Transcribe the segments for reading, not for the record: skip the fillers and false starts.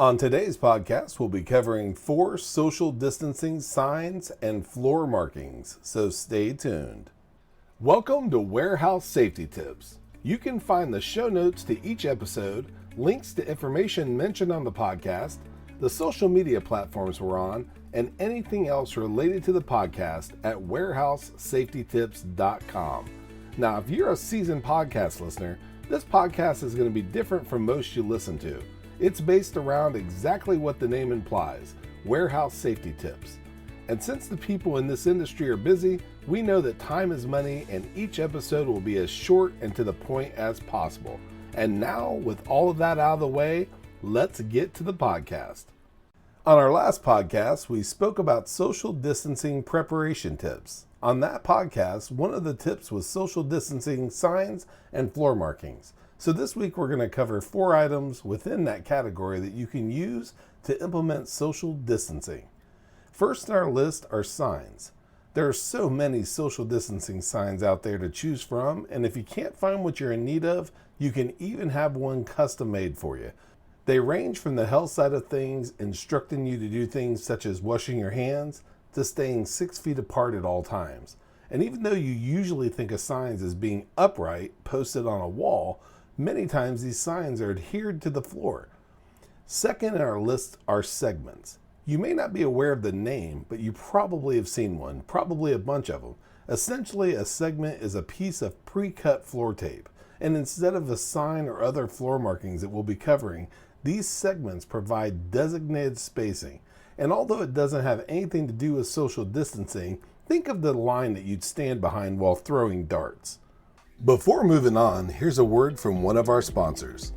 On today's podcast, we'll be covering 4 social distancing signs and floor markings, so stay tuned. Welcome to Warehouse Safety Tips. You can find the show notes to each episode, links to information mentioned on the podcast, the social media platforms we're on, and anything else related to the podcast at warehousesafetytips.com. Now, if you're a seasoned podcast listener, this podcast is going to be different from most you listen to. It's based around exactly what the name implies, warehouse safety tips. And since the people in this industry are busy, we know that time is money and each episode will be as short and to the point as possible. And now, with all of that out of the way, let's get to the podcast. On our last podcast, we spoke about social distancing preparation tips. On that podcast, one of the tips was social distancing signs and floor markings. So this week we're going to cover 4 items within that category that you can use to implement social distancing. First on our list are signs. There are so many social distancing signs out there to choose from, and if you can't find what you're in need of, you can even have one custom made for you. They range from the health side of things, instructing you to do things such as washing your hands, to staying 6 feet apart at all times. And even though you usually think of signs as being upright, posted on a wall, many times these signs are adhered to the floor. Second in our list are segments. You may not be aware of the name, but you probably have seen one, probably a bunch of them. Essentially, a segment is a piece of pre-cut floor tape. And instead of a sign or other floor markings that we'll be covering, these segments provide designated spacing. And although it doesn't have anything to do with social distancing, think of the line that you'd stand behind while throwing darts. Before moving on, here's a word from one of our sponsors.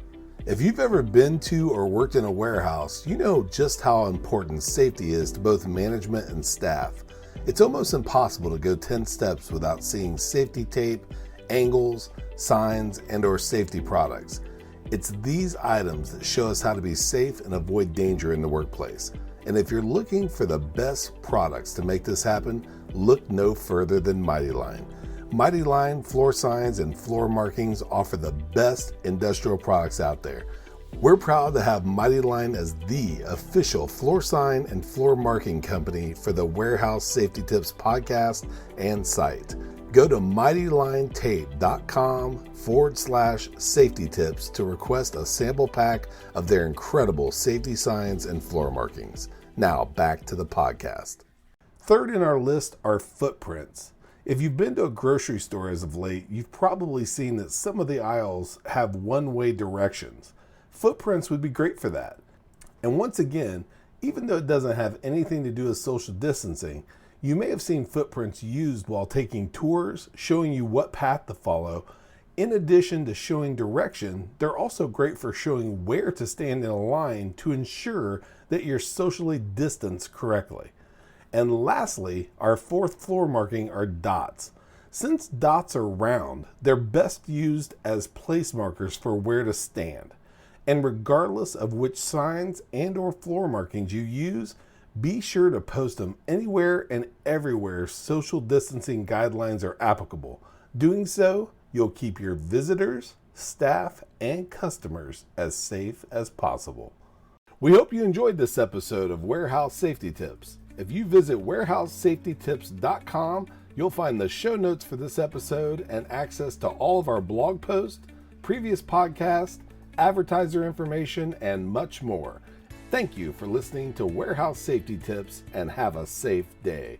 If you've ever been to or worked in a warehouse, you know just how important safety is to both management and staff. It's almost impossible to go 10 steps without seeing safety tape, angles, signs, and/or safety products. It's these items that show us how to be safe and avoid danger in the workplace. And if you're looking for the best products to make this happen, look no further than Mighty Line. Mighty Line floor signs and floor markings offer the best industrial products out there. We're proud to have Mighty Line as the official floor sign and floor marking company for the Warehouse Safety Tips podcast and site. Go to mightylinetape.com/safety tips to request a sample pack of their incredible safety signs and floor markings. Now back to the podcast. Third in our list are footprints. If you've been to a grocery store as of late, you've probably seen that some of the aisles have one-way directions. Footprints would be great for that. And once again, even though it doesn't have anything to do with social distancing, you may have seen footprints used while taking tours, showing you what path to follow. In addition to showing direction, they're also great for showing where to stand in a line to ensure that you're socially distanced correctly. And lastly, our 4th floor marking are dots. Since dots are round, they're best used as place markers for where to stand. And regardless of which signs and/or floor markings you use, be sure to post them anywhere and everywhere social distancing guidelines are applicable. Doing so, you'll keep your visitors, staff, and customers as safe as possible. We hope you enjoyed this episode of Warehouse Safety Tips. If you visit warehousesafetytips.com, you'll find the show notes for this episode and access to all of our blog posts, previous podcasts, advertiser information, and much more. Thank you for listening to Warehouse Safety Tips and have a safe day.